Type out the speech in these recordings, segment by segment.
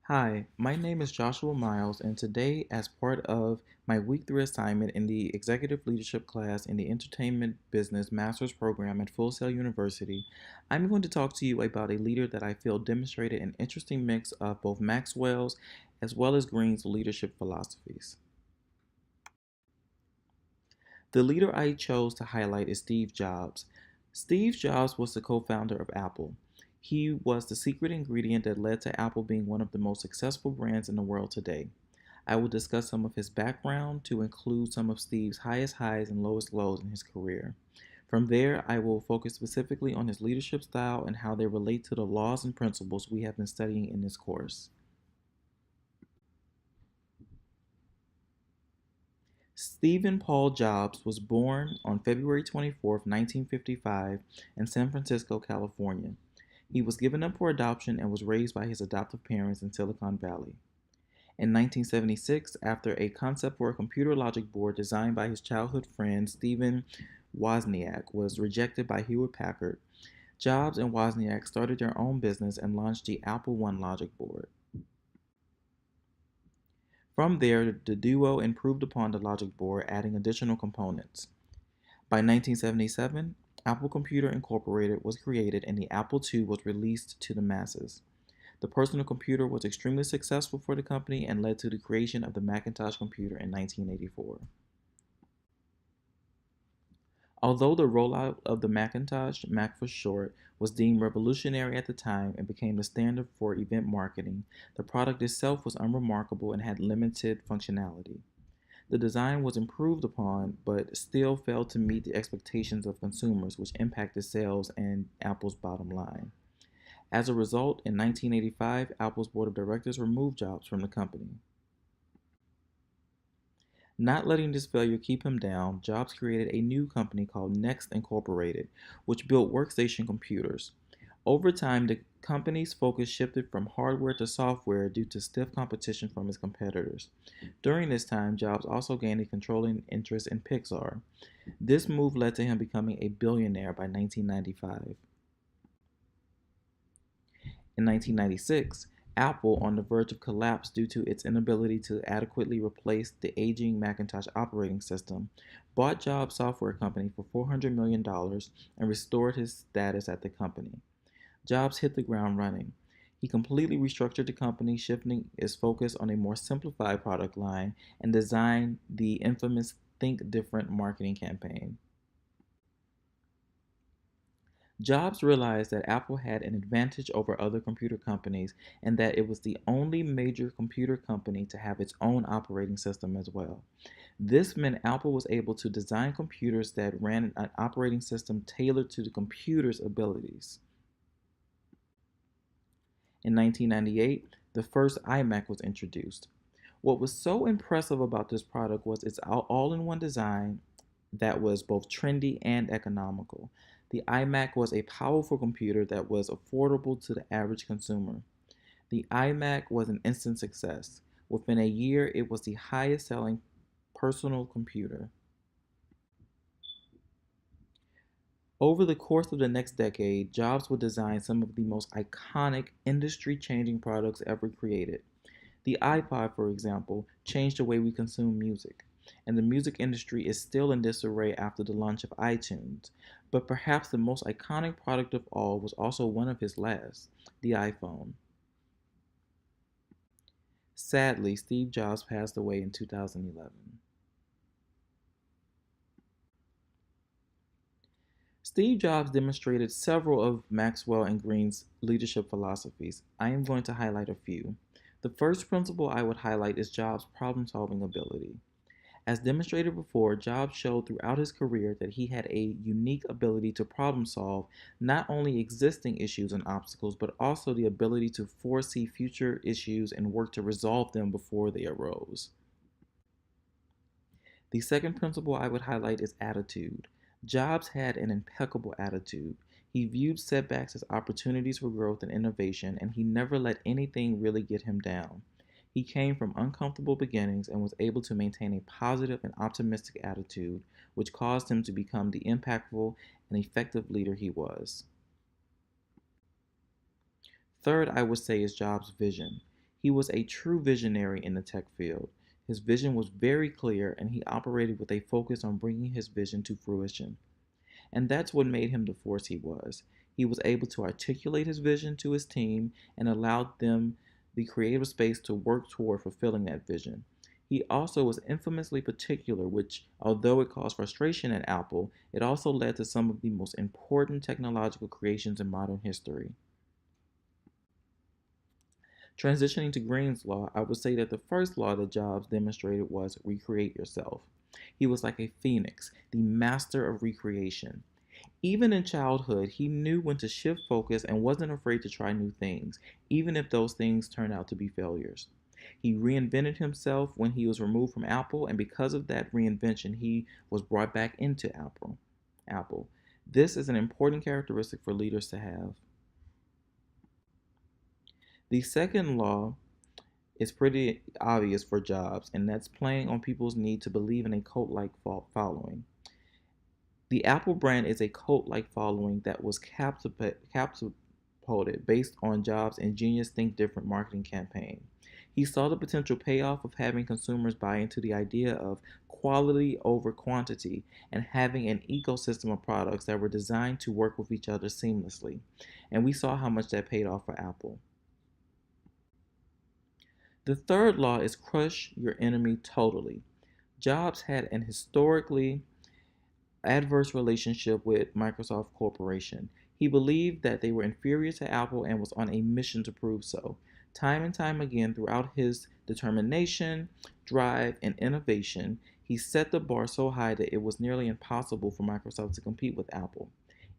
Hi, my name is Joshua Miles, and today, as part of my week 3 assignment in the Executive Leadership class in the Entertainment Business Master's Program at Full Sail University, I'm going to talk to you about a leader that I feel demonstrated an interesting mix of both Maxwell's as well as Green's leadership philosophies. The leader I chose to highlight is Steve Jobs. Steve Jobs was the co founder of Apple. He was the secret ingredient that led to Apple being one of the most successful brands in the world today. I will discuss some of his background to include some of Steve's highest highs and lowest lows in his career. From there, I will focus specifically on his leadership style and how they relate to the laws and principles we have been studying in this course. Stephen Paul Jobs was born on February 24, 1955, in San Francisco, California. He was given up for adoption and was raised by his adoptive parents in Silicon Valley. In 1976, after a concept for a computer logic board designed by his childhood friend Stephen Wozniak was rejected by Hewlett Packard, Jobs and Wozniak started their own business and launched the Apple I logic board. From there, the duo improved upon the logic board, adding additional components. By 1977, Apple Computer Incorporated was created and the Apple II was released to the masses. The personal computer was extremely successful for the company and led to the creation of the Macintosh computer in 1984. Although the rollout of the Macintosh, Mac for short, was deemed revolutionary at the time and became the standard for event marketing, the product itself was unremarkable and had limited functionality. The design was improved upon, but still failed to meet the expectations of consumers, which impacted sales and Apple's bottom line. As a result, in 1985, Apple's board of directors removed Jobs from the company. Not letting this failure keep him down, Jobs created a new company called Next Incorporated, which built workstation computers. Over time, the company's focus shifted from hardware to software due to stiff competition from its competitors. During this time, Jobs also gained a controlling interest in Pixar. This move led to him becoming a billionaire by 1995. In 1996, Apple, on the verge of collapse due to its inability to adequately replace the aging Macintosh operating system, bought Jobs Software Company for $400 million and restored his status at the company. Jobs hit the ground running. He completely restructured the company, shifting its focus on a more simplified product line and designed the infamous Think Different marketing campaign. Jobs realized that Apple had an advantage over other computer companies and that it was the only major computer company to have its own operating system as well. This meant Apple was able to design computers that ran an operating system tailored to the computer's abilities. In 1998, the first iMac was introduced. What was so impressive about this product was its all in one design that was both trendy and economical. The iMac was a powerful computer that was affordable to the average consumer. The iMac was an instant success. Within a year, it was the highest selling personal computer. Over the course of the next decade, Jobs would design some of the most iconic, industry changing products ever created. The iPod, for example, changed the way we consume music, and the music industry is still in disarray after the launch of iTunes. But perhaps the most iconic product of all was also one of his last, the iPhone. Sadly, Steve Jobs passed away in 2011. Steve Jobs demonstrated several of Maxwell and Green's leadership philosophies. I am going to highlight a few. The first principle I would highlight is Jobs' problem solving ability. As demonstrated before, Jobs showed throughout his career that he had a unique ability to problem solve not only existing issues and obstacles, but also the ability to foresee future issues and work to resolve them before they arose. The second principle I would highlight is attitude. Jobs had an impeccable attitude. He viewed setbacks as opportunities for growth and innovation, and he never let anything really get him down. He came from uncomfortable beginnings and was able to maintain a positive and optimistic attitude, which caused him to become the impactful and effective leader he was. Third, I would say, is Jobs' vision. He was a true visionary in the tech field. His vision was very clear, and he operated with a focus on bringing his vision to fruition. And that's what made him the force he was. He was able to articulate his vision to his team and allowed them the creative space to work toward fulfilling that vision. He also was infamously particular, which, although it caused frustration at Apple, it also led to some of the most important technological creations in modern history. Transitioning to Green's Law, I would say that the first law that Jobs demonstrated was recreate yourself. He was like a phoenix, the master of recreation. Even in childhood, he knew when to shift focus and wasn't afraid to try new things, even if those things turned out to be failures. He reinvented himself when he was removed from Apple, and because of that reinvention, he was brought back into Apple. This is an important characteristic for leaders to have. The second law is pretty obvious for Jobs, and that's playing on people's need to believe in a cult like following. The Apple brand is a cult like following that was catapulted based on Jobs' ingenious Think Different marketing campaign. He saw the potential payoff of having consumers buy into the idea of quality over quantity and having an ecosystem of products that were designed to work with each other seamlessly. And we saw how much that paid off for Apple. The third law is crush your enemy totally. Jobs had an historically adverse relationship with Microsoft Corporation. He believed that they were inferior to Apple and was on a mission to prove so. Time and time again, throughout his determination, drive, and innovation, he set the bar so high that it was nearly impossible for Microsoft to compete with Apple.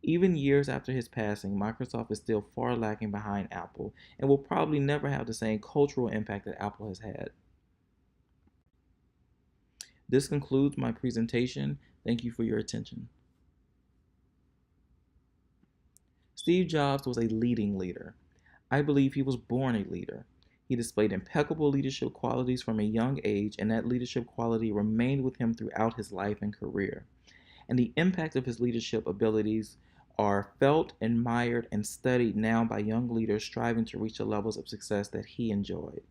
Even years after his passing, Microsoft is still far lacking behind Apple and will probably never have the same cultural impact that Apple has had. This concludes my presentation. Thank you for your attention. Steve Jobs was a leading leader. I believe he was born a leader. He displayed impeccable leadership qualities from a young age, and that leadership quality remained with him throughout his life and career. And the impact of his leadership abilities are felt, admired, and studied now by young leaders striving to reach the levels of success that he enjoyed.